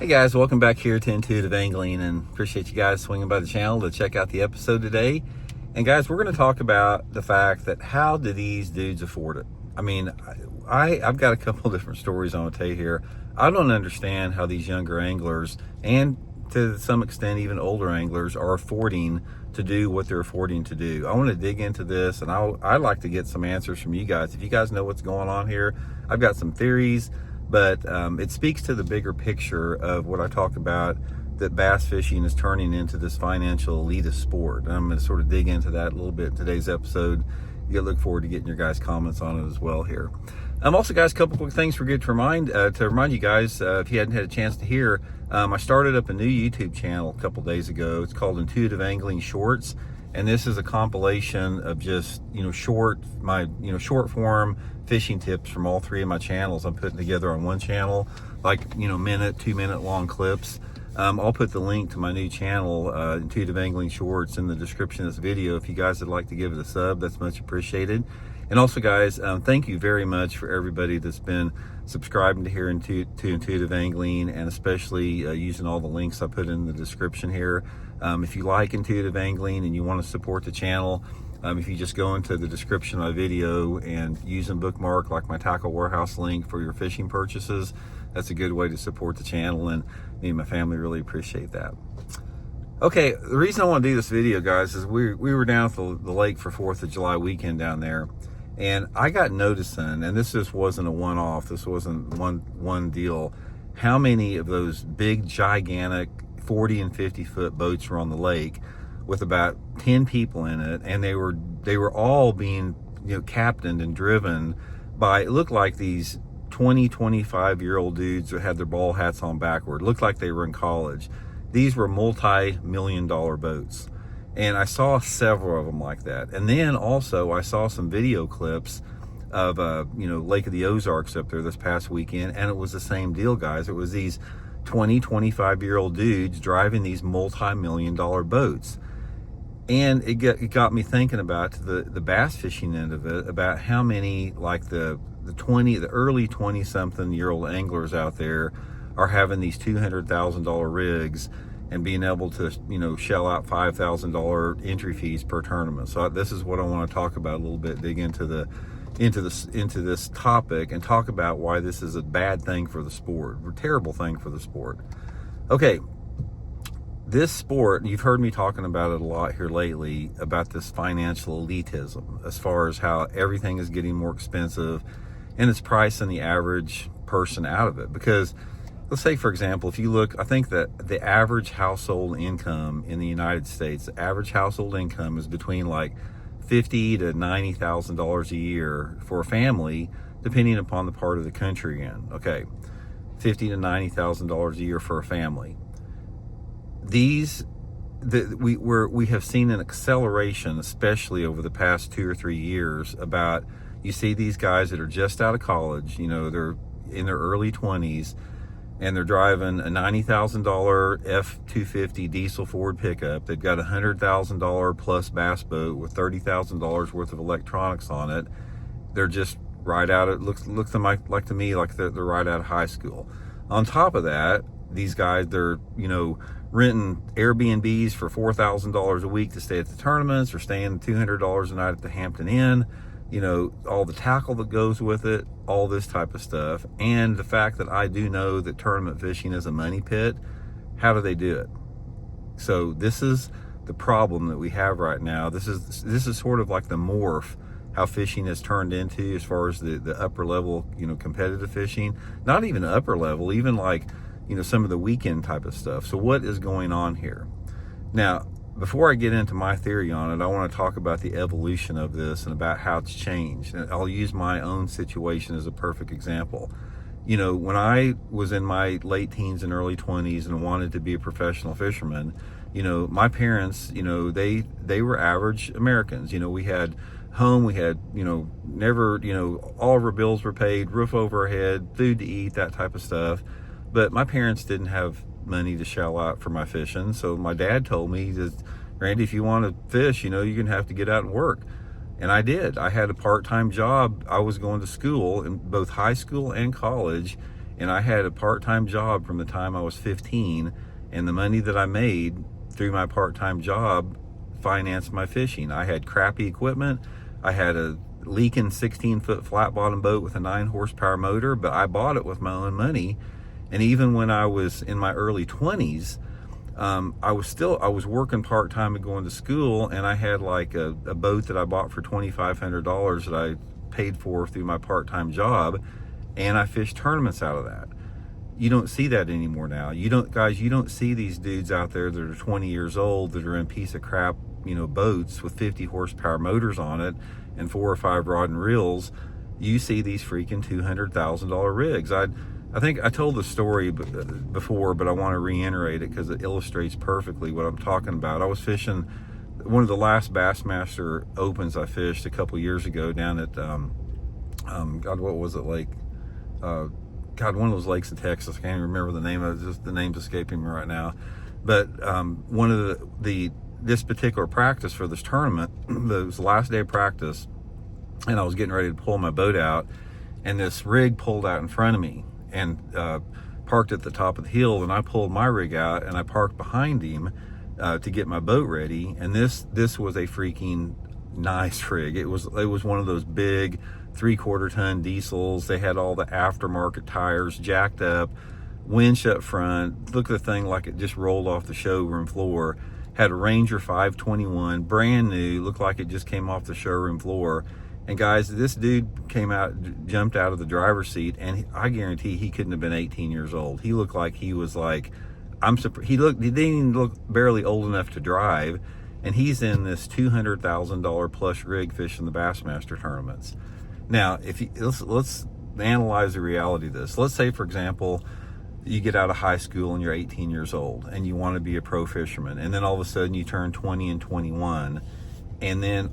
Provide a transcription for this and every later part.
Hey guys, welcome back here to Intuitive Angling, and appreciate you guys swinging by the channel to check out the episode today. And guys, we're going to talk about the fact that how do these dudes afford it? I mean, I've got a couple different stories I want to tell you here. I don't understand how these younger anglers, and to some extent even older anglers, are affording to do what they're affording to do. I want to dig into this, and I'd like to get some answers from you guys. If you guys know what's going on here, I've got some theories. But it speaks to the bigger picture of what I talk about, that bass fishing is turning into this financial elitist sport. And I'm going to sort of dig into that a little bit in today's episode. You look forward to getting your guys' comments on it as well here. Also, guys, a couple quick things forget to remind you guys, if you hadn't had a chance to hear, I started up a new YouTube channel a couple days ago. It's called Intuitive Angling Shorts. And this is a compilation of just, short form fishing tips from all three of my channels. I'm putting together on one channel, like, minute, 2 minute long clips. I'll put the link to my new channel, Intuitive Angling Shorts, in the description of this video. If you guys would like to give it a sub, that's much appreciated. And also, guys, thank you very much for everybody that's been subscribing to here to Intuitive Angling, and especially using all the links I put in the description here. If you like Intuitive Angling and you want to support the channel, if you just go into the description of my video and use a bookmark like my Tackle Warehouse link for your fishing purchases, that's a good way to support the channel, and me and my family really appreciate that. Okay, the reason I want to do this video, guys, is we were down at the lake for 4th of July weekend down there, and I got noticing, and this just wasn't a one-off, this wasn't one deal, how many of those big, gigantic 40 and 50 foot boats were on the lake with about 10 people in it, and they were all being captained and driven by, it looked like these 25-year-old dudes that had their ball hats on backward. It looked like they were in college. These were multi-million-dollar boats, and I saw several of them like that. And then also I saw some video clips of Lake of the Ozarks up there this past weekend, and it was the same deal, guys. It was these 25-year-old dudes driving these multi-million-dollar boats. And it got me thinking about the bass fishing end of it, about how many, like the early 20-something-year-old anglers out there are having these $200,000 rigs and being able to shell out $5,000 entry fees per tournament. So this is what I want to talk about a little bit, dig into this topic, and talk about why this is a bad thing for the sport, a terrible thing for the sport. Okay, this sport, you've heard me talking about it a lot here lately, about this financial elitism, as far as how everything is getting more expensive and it's pricing the average person out of it. Because let's say, for example, if you look, I think that the average household income in the United States, the average household income is between like $50,000 to $90,000 a year for a family, depending upon the part of the country you're in. Okay, $50,000 to $90,000 a year for a family. We have seen an acceleration, especially over the past 2 or 3 years, about, you see these guys that are just out of college, they're in their early 20s, and they're driving a $90,000 F-250 diesel Ford pickup. They've got a $100,000 plus bass boat with $30,000 worth of electronics on it. They're just right out of, looks to me like they're right out of high school. On top of that, these guys, they're renting Airbnbs for $4,000 a week to stay at the tournaments, or staying $200 a night at the Hampton Inn. All the tackle that goes with it, all this type of stuff. And the fact that I do know that tournament fishing is a money pit. How do they do it? So this is the problem that we have right now. This is sort of like the morph, how fishing has turned into, as far as the upper level, competitive fishing. Not even upper level, even like, some of the weekend type of stuff. So what is going on here? Now, before I get into my theory on it, I want to talk about the evolution of this and about how it's changed. And I'll use my own situation as a perfect example. When I was in my late teens and early 20s and wanted to be a professional fisherman, my parents, they were average Americans. We had home, we had, never, all of our bills were paid, roof over our head, food to eat, that type of stuff. But my parents didn't have money to shell out for my fishing. So my dad told me that, Randy, if you want to fish, you're going to have to get out and work. And I did. I had a part-time job. I was going to school, in both high school and college, And I had a part-time job from the time I was 15, and the money that I made through my part-time job financed my fishing. I had crappy equipment. I had a leaking 16-foot flat-bottom boat with a 9-horsepower motor, but I bought it with my own money. And even when I was in my early 20s, I was working part-time and going to school, and I had like a boat that I bought for $2,500 that I paid for through my part-time job, and I fished tournaments out of that. You don't see that anymore now. You don't see these dudes out there that are 20 years old that are in piece of crap, boats with 50 horsepower motors on it and 4 or 5 rod and reels. You see these freaking $200,000 rigs. I think I told the story before, but I want to reiterate it because it illustrates perfectly what I'm talking about. I was fishing one of the last Bassmaster Opens I fished a couple years ago down at, God, what was it, like, God, one of those lakes in Texas. I can't even remember the name of it. Just the name's escaping me right now. But one of this particular practice for this tournament, it was the last day of practice, and I was getting ready to pull my boat out, and this rig pulled out in front of me and parked at the top of the hill, and I pulled my rig out and I parked behind him to get my boat ready. And this was a freaking nice rig. It was one of those big 3/4 ton diesels. They had all the aftermarket tires jacked up, winch up front. Looked at the thing like it just rolled off the showroom floor. Had a Ranger 521, brand new, looked like it just came off the showroom floor. And guys, this dude jumped out of the driver's seat, and I guarantee he couldn't have been 18 years old. He looked like he was like, he didn't even look barely old enough to drive, and he's in this $200,000 plus rig fishing the Bassmaster tournaments. Now, let's analyze the reality of this. Let's say, for example, you get out of high school and you're 18 years old and you want to be a pro fisherman, and then all of a sudden you turn 20 and 21, and then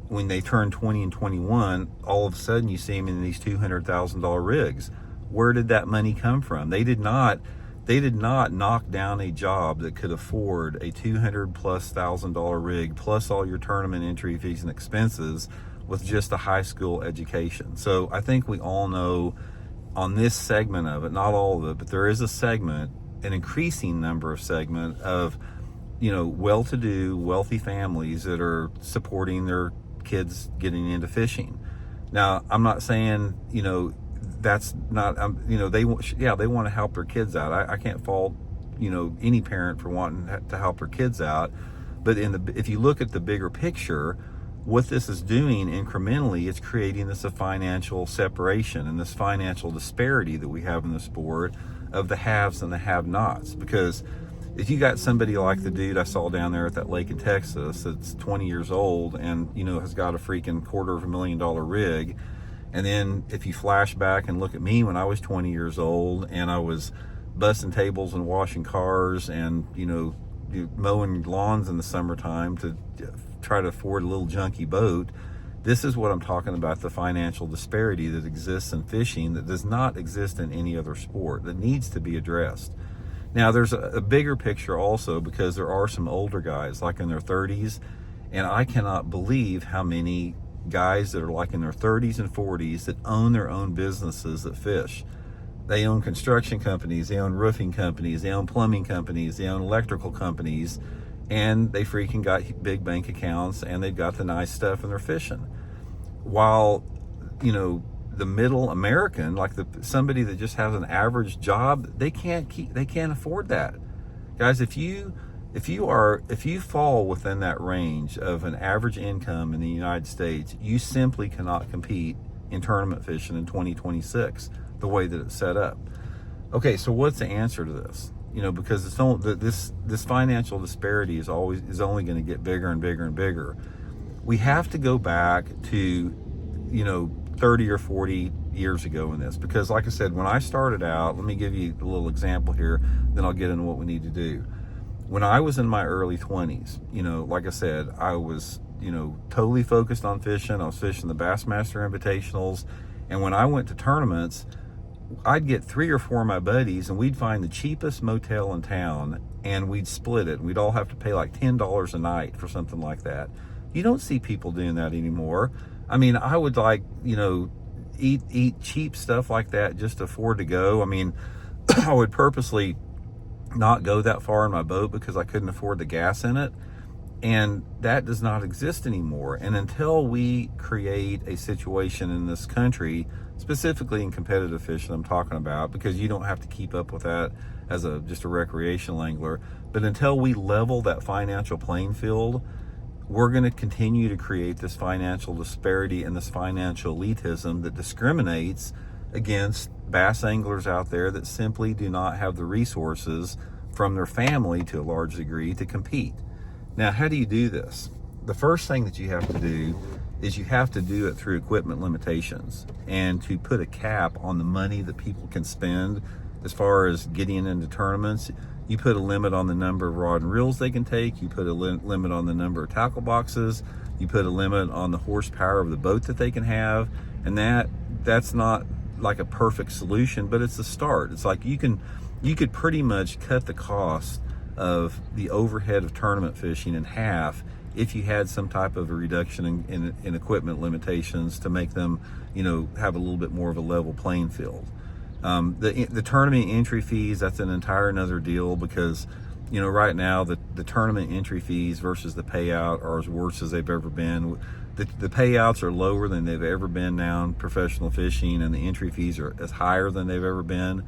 when they turn 20 and 21, all of a sudden you see them in these $200,000 rigs. Where did that money come from? They did not knock down a job that could afford a $200,000+ rig plus all your tournament entry fees and expenses with just a high school education. So I think we all know on this segment of it, not all of it, but there is a segment, an increasing number of segment of, well-to-do, wealthy families that are supporting their kids getting into fishing. Now, I'm not saying, that's not, they want to help their kids out. I can't fault, any parent for wanting to help their kids out. But if you look at the bigger picture, what this is doing incrementally, it's creating this a financial separation and this financial disparity that we have in the sport of the haves and the have-nots. Because if you got somebody like the dude I saw down there at that lake in Texas that's 20 years old and, has got a freaking $250,000 rig, and then if you flash back and look at me when I was 20 years old and I was busting tables and washing cars and, mowing lawns in the summertime to try to afford a little junky boat, this is what I'm talking about, the financial disparity that exists in fishing that does not exist in any other sport, that needs to be addressed. Now, there's a bigger picture also, because there are some older guys like in their 30s, and I cannot believe how many guys that are like in their 30s and 40s that own their own businesses that fish. They own construction companies, they own roofing companies, they own plumbing companies, they own electrical companies, and they freaking got big bank accounts and they've got the nice stuff and they're fishing. While, the middle American, like somebody that just has an average job, they can't afford that. Guys, if you fall within that range of an average income in the United States, you simply cannot compete in tournament fishing in 2026 the way that it's set up. Okay, so what's the answer to this? Because this financial disparity is only going to get bigger and bigger and bigger. We have to go back to 30 or 40 years ago in this, because like I said, when I started out, let me give you a little example here, then I'll get into what we need to do. When I was in my early 20s, like I said, I was totally focused on fishing. I was fishing the Bassmaster Invitationals, and when I went to tournaments, I'd get 3 or 4 of my buddies and we'd find the cheapest motel in town and we'd split it. We'd all have to pay like $10 a night for something like that. You don't see people doing that anymore. I mean, I would eat cheap stuff like that just to afford to go. I mean, I would purposely not go that far in my boat because I couldn't afford the gas in it. And that does not exist anymore. And until we create a situation in this country, specifically in competitive fishing I'm talking about, because you don't have to keep up with that as just a recreational angler, but until we level that financial playing field, we're going to continue to create this financial disparity and this financial elitism that discriminates against bass anglers out there that simply do not have the resources from their family to a large degree to compete. Now, how do you do this? The first thing that you have to do is you have to do it through equipment limitations, and to put a cap on the money that people can spend as far as getting into tournaments. You put a limit on the number of rod and reels they can take. You put a limit on the number of tackle boxes. You put a limit on the horsepower of the boat that they can have. And that's not like a perfect solution, but it's a start. It's like you could pretty much cut the cost of the overhead of tournament fishing in half if you had some type of a reduction in equipment limitations to make them, have a little bit more of a level playing field. The tournament entry fees, that's an entire another deal, because right now the tournament entry fees versus the payout are as worse as they've ever been. The payouts are lower than they've ever been now in professional fishing, and the entry fees are as higher than they've ever been.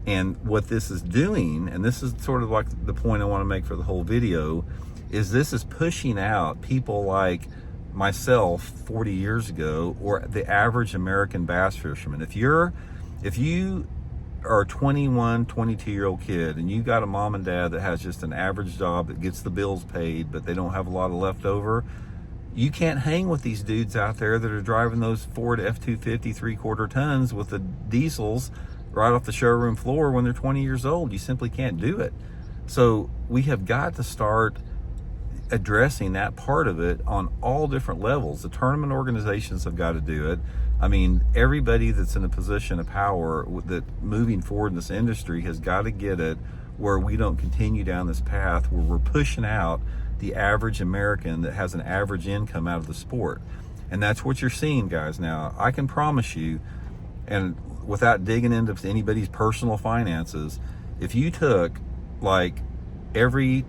And what this is doing, and this is sort of like the point I want to make for the whole video, is this is pushing out people like myself 40 years ago, or the average American bass fisherman. If you are a 21, 22-year-old kid and you got a mom and dad that has just an average job that gets the bills paid, but they don't have a lot of leftover, you can't hang with these dudes out there that are driving those Ford F-250 3/4 tons with the diesels right off the showroom floor when they're 20 years old. You simply can't do it. So we have got to start addressing that part of it on all different levels. The tournament organizations have got to do it. I mean, everybody that's in a position of power that moving forward in this industry has got to get it where we don't continue down this path where we're pushing out the average American that has an average income out of the sport. And that's what you're seeing, guys. Now, I can promise you, and without digging into anybody's personal finances, if you took like every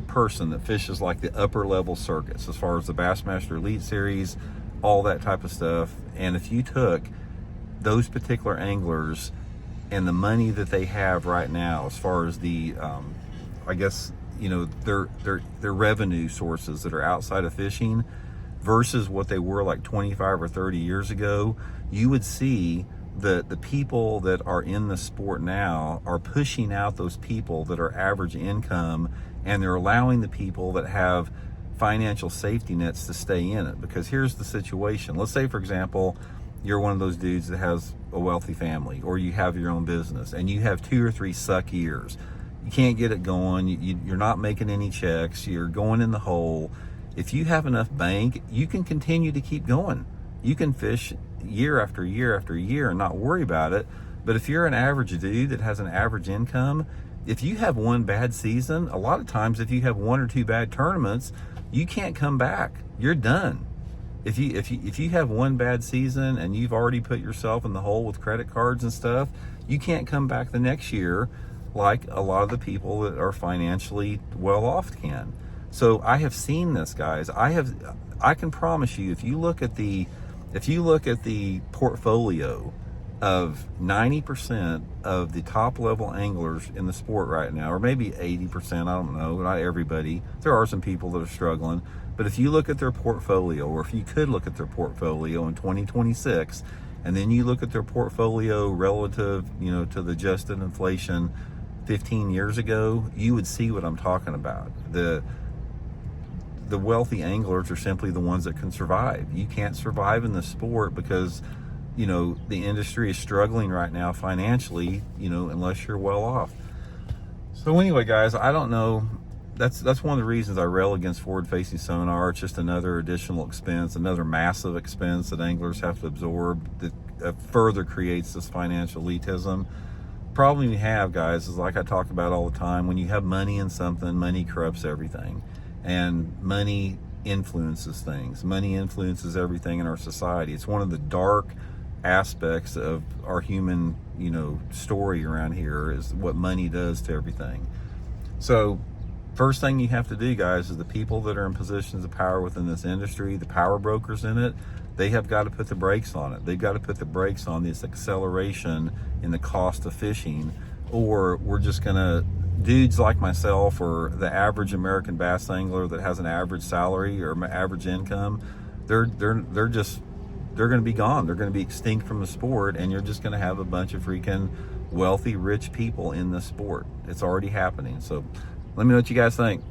person that fishes like the upper level circuits, as far as the Bassmaster Elite Series, all that type of stuff, and if you took those particular anglers and the money that they have right now, as far as the I guess their revenue sources that are outside of fishing versus what they were like 25 or 30 years ago, you would see that the people that are in the sport now are pushing out those people that are average income, and they're allowing the people that have financial safety nets to stay in it. Because here's the situation. Let's say, for example, you're one of those dudes that has a wealthy family, or you have your own business and you have 2 or 3 suck years. You can't get it going. You're not making any checks. You're going in the hole. If you have enough bank, you can continue to keep going. You can fish year after year after year and not worry about it. But if you're an average dude that has an average income, if you have one bad season, a lot of times if you have 1 or 2 bad tournaments, you can't come back. You're done. If you have one bad season and you've already put yourself in the hole with credit cards and stuff, you can't come back the next year like a lot of the people that are financially well off can. So I have seen this, guys. I can promise you, if you look at the portfolio of 90% of the top level anglers in the sport right now, or maybe 80%, I don't know, not everybody. There are some people that are struggling. But if you look at their portfolio, or if you could look at their portfolio in 2026, and then you look at their portfolio relative, to the adjusted inflation 15 years ago, you would see what I'm talking about. The wealthy anglers are simply the ones that can survive. You can't survive in the sport because, the industry is struggling right now financially, unless you're well off. So anyway, guys, I don't know. That's one of the reasons I rail against forward-facing sonar. It's just another additional expense, another massive expense that anglers have to absorb that further creates this financial elitism. Problem you have, guys, is like I talk about all the time, when you have money in something, money corrupts everything. And money influences things. Money influences everything in our society. It's one of the dark aspects of our human, story around here, is what money does to everything. So first thing you have to do, guys, is the people that are in positions of power within this industry, the power brokers in it, they have got to put the brakes on it. They've got to put the brakes on this acceleration in the cost of fishing, or we're just gonna, dudes like myself or the average American bass angler that has an average salary or average income, they're going to be gone. They're going to be extinct from the sport, and you're just going to have a bunch of freaking wealthy, rich people in the sport. It's already happening. So let me know what you guys think.